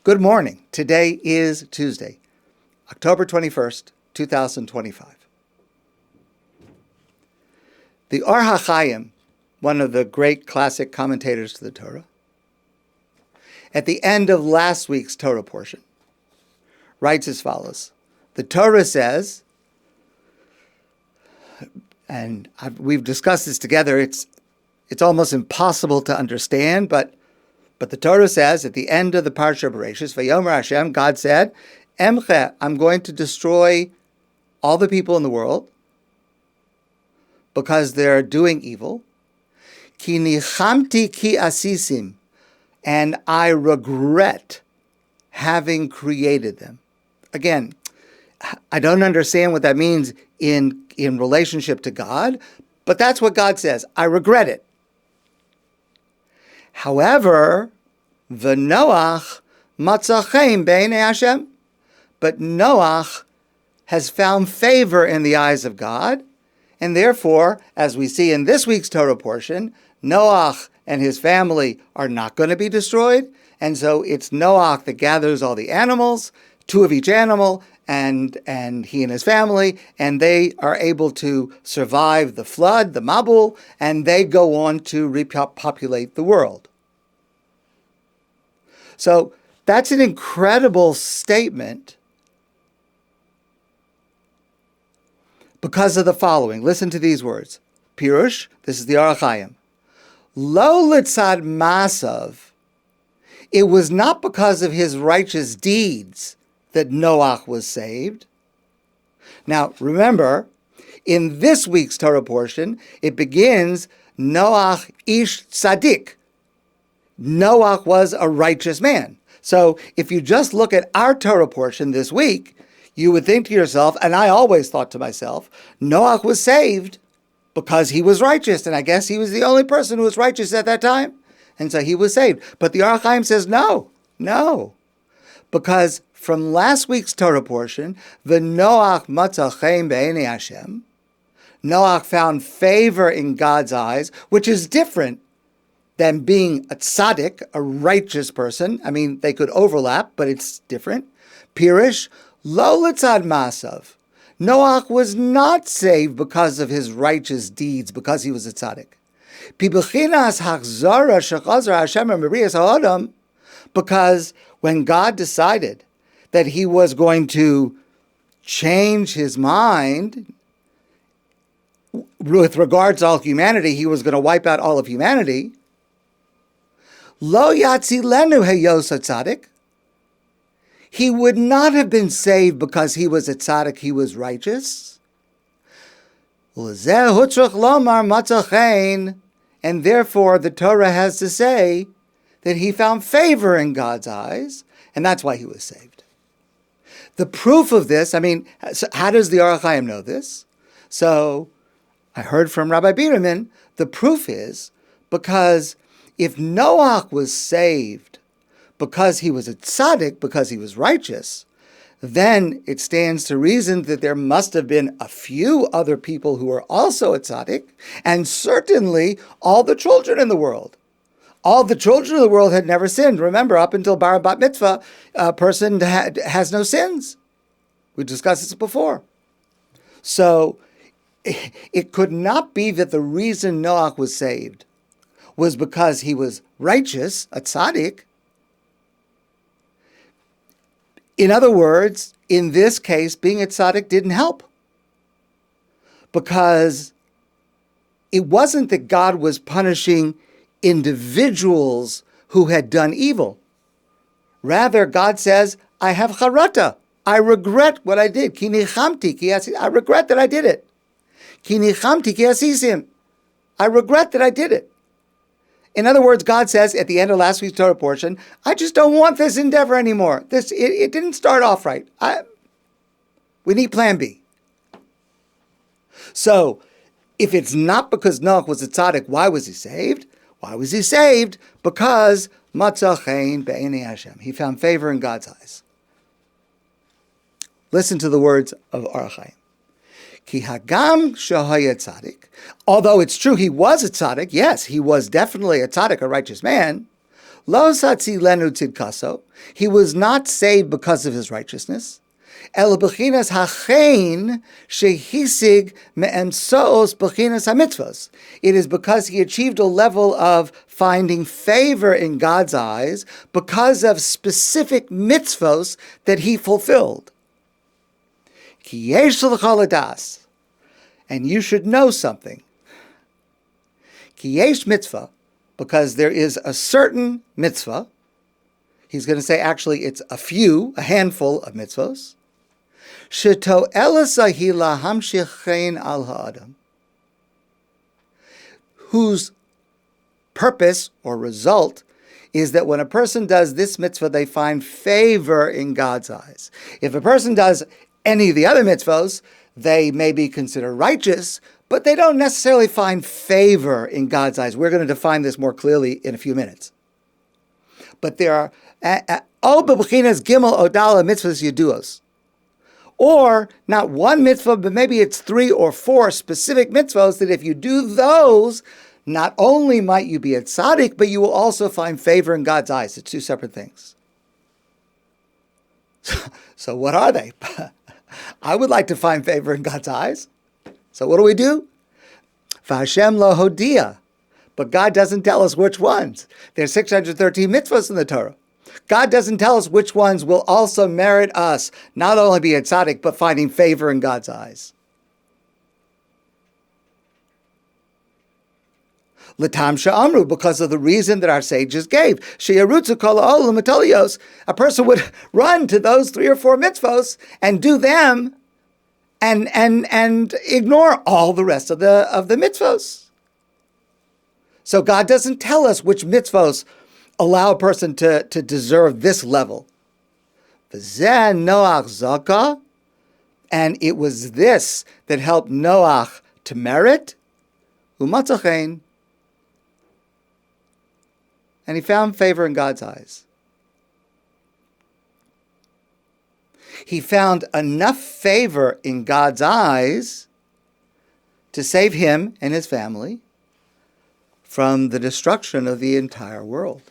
Good morning. Today is Tuesday, October 21st, 2025. The Or HaChaim, one of the great classic commentators to the Torah, at the end of last week's Torah portion, writes as follows. The Torah says, and we've discussed this together, it's almost impossible to understand, but the Torah says at the end of the Parsha Bereshis, Vayomer Hashem, God said, Emche, I'm going to destroy all the people in the world because they're doing evil. Ki nichamti ki asisim, and I regret having created them. Again, I don't understand what that means in relationship to God, but that's what God says. I regret it. However, the Noach matzachem b'nei Hashem, but Noach has found favor in the eyes of God, and therefore, as we see in this week's Torah portion, Noach and his family are not going to be destroyed, and so it's Noach that gathers all the animals, two of each animal, and he and his family, and they are able to survive the flood, the Mabul, and they go on to repopulate the world. So that's an incredible statement because of the following. Listen to these words. Pirush, this is the Or HaChaim. Lo litzad masav, it was not because of his righteous deeds that Noach was saved. Now, remember, in this week's Torah portion, it begins, Noach ish tzadik. Noach was a righteous man. So if you just look at our Torah portion this week, you would think to yourself, and I always thought to myself, Noach was saved because he was righteous, and I guess he was the only person who was righteous at that time, and so he was saved. But the Or HaChaim says no, because from last week's Torah portion, the Noach matzachem b'nei Hashem, Noach found favor in God's eyes, which is different than being a tzaddik, a righteous person. I mean, they could overlap, but it's different. Pirish, lo litzad masav. Noach was not saved because of his righteous deeds, because he was a tzaddik. Pibechinas hachzara shechazar Hashem meriyas ha'adam, because when God decided that he was going to change his mind with regards to all humanity, he was going to wipe out all of humanity. Lo yatzi lenu heyos tzaddik. He would not have been saved because he was a tzaddik, he was righteous. And therefore the Torah has to say that he found favor in God's eyes, and that's why he was saved. The proof of this, so how does the Or HaChaim know this? So I heard from Rabbi Whitman, the proof is because if Noach was saved because he was a tzaddik, because he was righteous, then it stands to reason that there must have been a few other people who were also a tzaddik, and certainly all the children in the world. All the children of the world had never sinned. Remember, up until bar bat mitzvah, a person has no sins. We discussed this before. So it could not be that the reason Noach was saved was because he was righteous, a tzaddik. In other words, in this case, being a tzaddik didn't help. Because it wasn't that God was punishing individuals who had done evil. Rather, God says, I have charata. I regret what I did. Ki nichamti ki asisim. I regret that I did it. Ki nichamti ki asisim. I regret that I did it. In other words, God says at the end of last week's Torah portion, I just don't want this endeavor anymore. It didn't start off right. We need plan B. So, if it's not because Noach was a tzaddik, why was he saved? Why was he saved? Because matzachem b'nei Hashem. He found favor in God's eyes. Listen to the words of Or HaChaim. Ki hagam shahaya tzaddik. Although it's true he was a tzaddik, yes, he was definitely a tzaddik, a righteous man. Lo satzi lenu tzidkaso. He was not saved because of his righteousness. El bechinas hachein shehisig me'emsoos bechinas hamitzvos. It is because he achieved a level of finding favor in God's eyes because of specific mitzvos that he fulfilled. Ki yesh l'chol hadas. And you should know something. Ki yesh mitzvah, because there is a certain mitzvah. He's going to say, actually, it's a handful of mitzvos. Sheto'elasahi lahamshich chen al ha'adam, whose purpose or result is that when a person does this mitzvah, they find favor in God's eyes. If a person does any of the other mitzvahs, they may be considered righteous, but they don't necessarily find favor in God's eyes. We're going to define this more clearly in a few minutes. But there are all bebechinas gimel odala mitzvahs yeduos. Or not one mitzvah, but maybe it's 3 or 4 specific mitzvahs that if you do those, not only might you be a tzaddik, but you will also find favor in God's eyes. It's 2 separate things. So what are they? I would like to find favor in God's eyes. So what do? V'Hashem lo hodia. But God doesn't tell us which ones. There's 613 mitzvahs in the Torah. God doesn't tell us which ones will also merit us not only be a tzaddik, but finding favor in God's eyes. L'tam she'amru, because of the reason that our sages gave. She'yarutzu kol ha'olam atolios. A person would run to those 3 or 4 mitzvos and do them and ignore all the rest of the mitzvos. So God doesn't tell us which mitzvos allow a person to deserve this level. V'zeh Noach zaka, and it was this that helped Noach to merit, umatzachein, and he found favor in God's eyes. He found enough favor in God's eyes to save him and his family from the destruction of the entire world.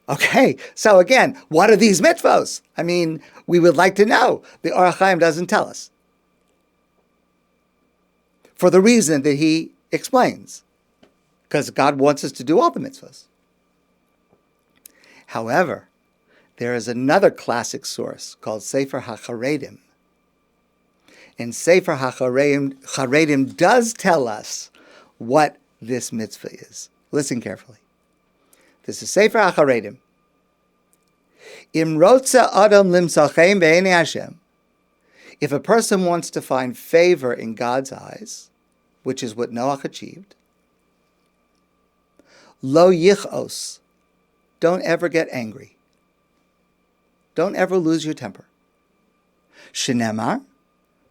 Okay, so again, what are these mitzvos? I mean, we would like to know. The Orach Chaim doesn't tell us. For the reason that he explains. Because God wants us to do all the mitzvos. However, there is another classic source called Sefer HaCharedim. And Sefer HaCharedim does tell us what this mitzvah is. Listen carefully. This is Sefer HaCharedim. Im rotza adam limsachem be'enei Hashem. If a person wants to find favor in God's eyes, which is what Noach achieved, lo yichos, don't ever get angry. Don't ever lose your temper. Shenemar,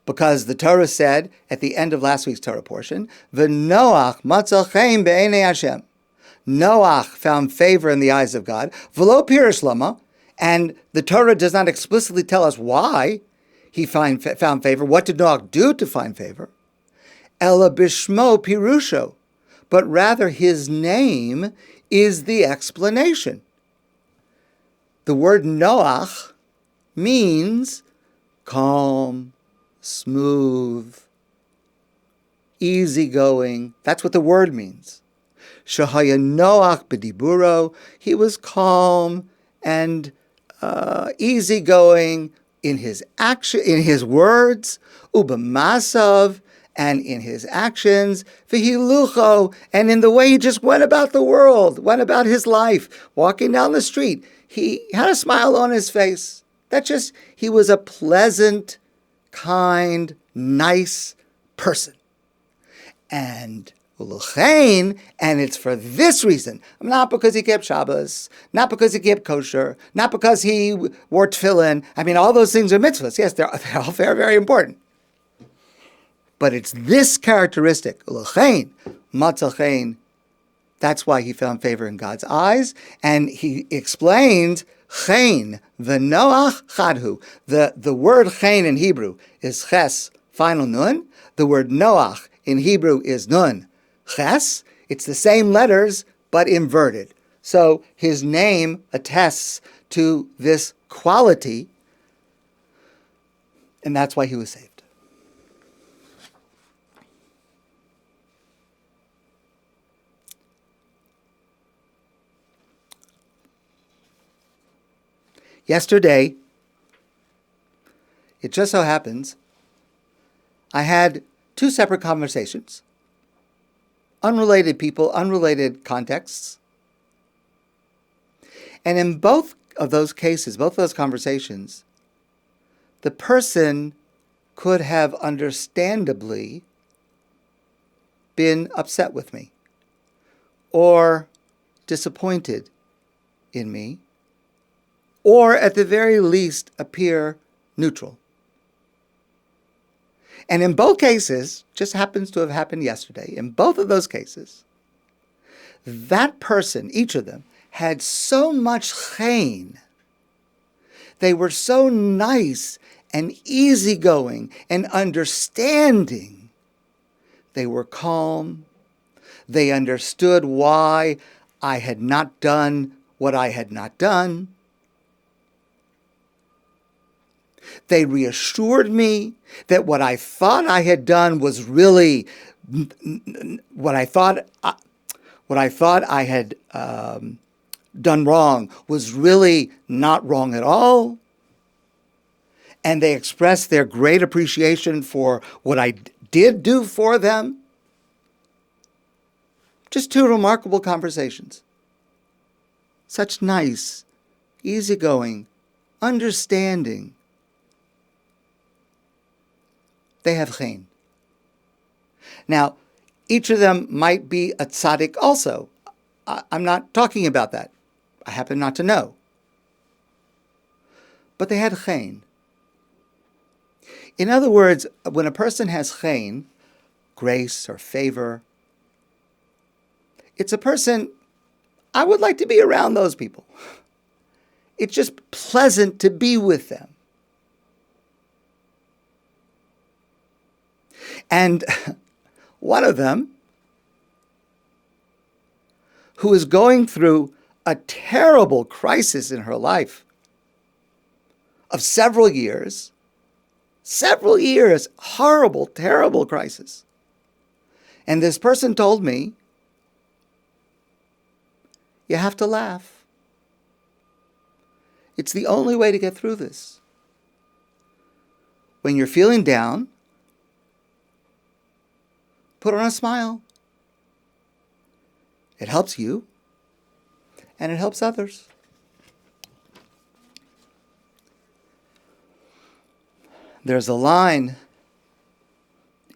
because the Torah said at the end of last week's Torah portion, v'Noach matzal chen be'enei Hashem. Noach found favor in the eyes of God. V'lo pirish lama, and the Torah does not explicitly tell us why he found favor. What did Noach do to find favor? Ela bishmo pirusho, but rather his name is the explanation. The word Noach means calm, smooth, easygoing. That's what the word means. Shahaya Noach b'diburo, he was calm and easygoing in his action, in his words, ubamasav, and in his actions, v'hilucho, and in the way he just went about the world, went about his life, walking down the street. He had a smile on his face. He was a pleasant, kind, nice person. And it's for this reason, not because he kept Shabbos, not because he kept kosher, not because he wore tefillin. I mean, all those things are mitzvahs. Yes, they're all very, very important. But it's this characteristic, ulechein, matzachein, that's why he found favor in God's eyes. And he explained chen, v'noach chadhu. The word chen in Hebrew is ches, final nun. The word Noach in Hebrew is nun, ches. It's the same letters, but inverted. So his name attests to this quality, and that's why he was saved. Yesterday, it just so happens, I had two separate conversations. Unrelated people, unrelated contexts. And in both of those cases, both of those conversations, the person could have understandably been upset with me or disappointed in me, or at the very least appear neutral. And in both cases, just happens to have happened yesterday, in both of those cases, that person, each of them, had so much chen. They were so nice and easygoing and understanding. They were calm. They understood why I had not done what I had not done. They reassured me that what I thought I had done was really what I thought I had done wrong was really not wrong at all. And they expressed their great appreciation for what I did do for them. Just two remarkable conversations. Such nice, easygoing, understanding. They have chen. Now, each of them might be a tzaddik also. I'm not talking about that. I happen not to know. But they had chen. In other words, when a person has chen, grace or favor, it's a person, I would like to be around those people. It's just pleasant to be with them. And one of them, who is going through a terrible crisis in her life of several years, horrible, terrible crisis. And this person told me, you have to laugh. It's the only way to get through this. When you're feeling down, put on a smile. It helps you, and it helps others. There's a line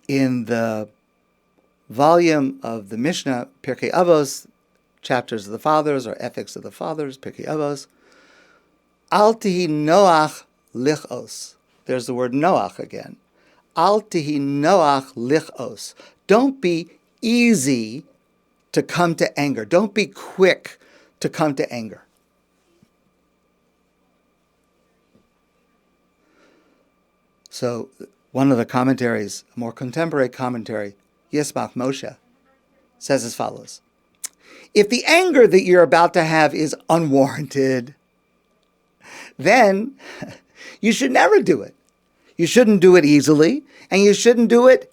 in the volume of the Mishnah, Pirkei Avos, Chapters of the Fathers, or Ethics of the Fathers, Pirkei Avos, Al tihi noach lichos. There's the word noach again. Al tihi noach lichos. Don't be easy to come to anger. Don't be quick to come to anger. So one of the commentaries, a more contemporary commentary, Yismach Moshe, says as follows. If the anger that you're about to have is unwarranted, then you should never do it. You shouldn't do it easily, and you shouldn't do it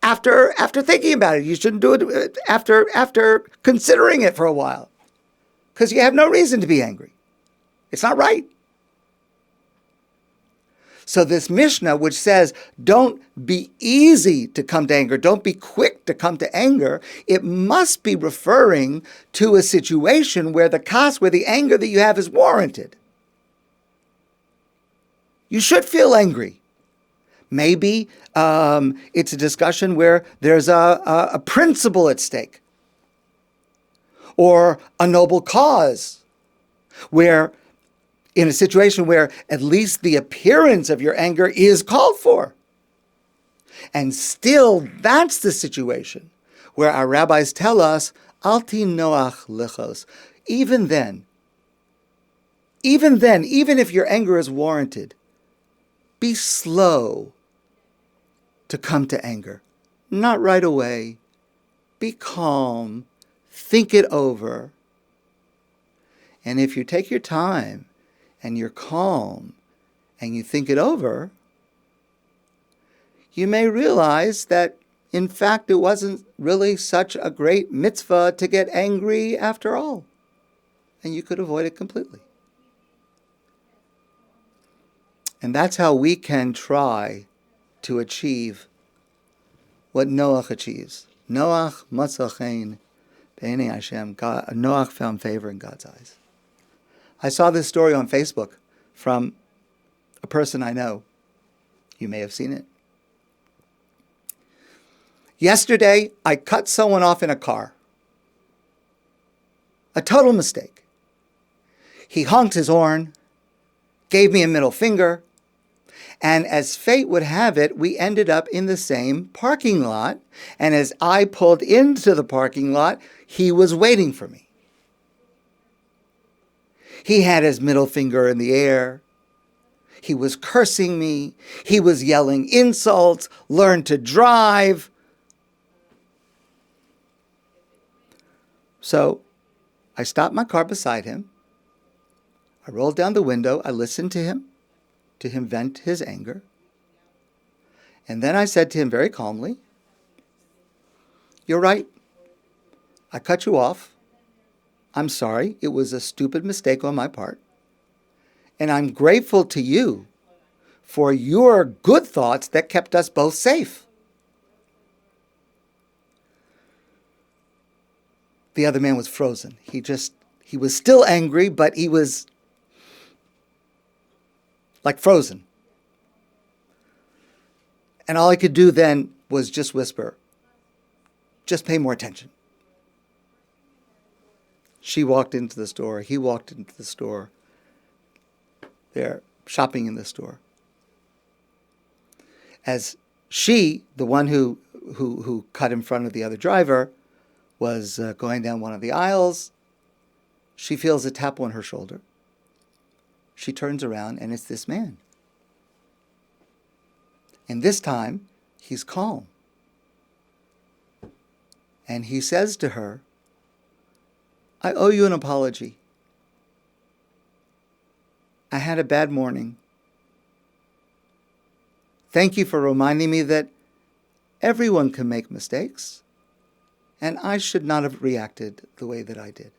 after thinking about it. You shouldn't do it after considering it for a while, because you have no reason to be angry. It's not right. So this Mishnah, which says, don't be easy to come to anger, don't be quick to come to anger, it must be referring to a situation where the anger that you have is warranted. You should feel angry. Maybe it's a discussion where there's a principle at stake, or a noble cause, where in a situation where at least the appearance of your anger is called for. And still, that's the situation where our rabbis tell us, Al ti noach lichos. Even then, even if your anger is warranted, be slow to come to anger. Not right away, be calm, think it over. And if you take your time and you're calm and you think it over, you may realize that, in fact, it wasn't really such a great mitzvah to get angry after all. And you could avoid it completely. And that's how we can try to achieve what Noach achieves. Noach matzah chen b'nei Hashem. Noach found favor in God's eyes. I saw this story on Facebook from a person I know. You may have seen it. Yesterday, I cut someone off in a car. A total mistake. He honked his horn, gave me a middle finger, and as fate would have it, we ended up in the same parking lot. And as I pulled into the parking lot, he was waiting for me. He had his middle finger in the air. He was cursing me. He was yelling insults, learn to drive. So I stopped my car beside him. I rolled down the window. I listened to him vent his anger. And then I said to him very calmly, "You're right. I cut you off. I'm sorry. It was a stupid mistake on my part. And I'm grateful to you for your good thoughts that kept us both safe." The other man was frozen. He was still angry, but he was like frozen. And all I could do then was just whisper, "Just pay more attention." She walked into the store. He walked into the store. They're shopping in the store. As she, the one who cut in front of the other driver, was going down one of the aisles, she feels a tap on her shoulder. She turns around, and it's this man. And this time, he's calm. And he says to her, "I owe you an apology. I had a bad morning. Thank you for reminding me that everyone can make mistakes, and I should not have reacted the way that I did."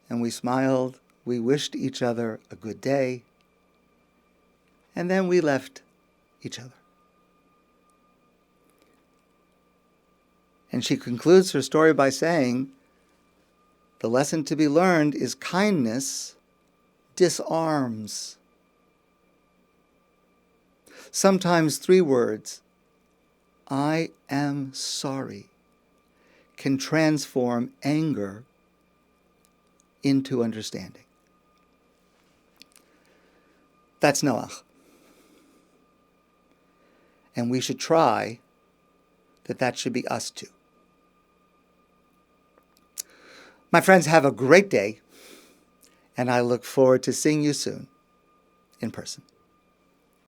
And we smiled, we wished each other a good day, and then we left each other. And she concludes her story by saying, the lesson to be learned is kindness disarms. Sometimes 3 words, "I am sorry," can transform anger into understanding. That's Noach. And we should try that should be us too. My friends, have a great day, and I look forward to seeing you soon in person.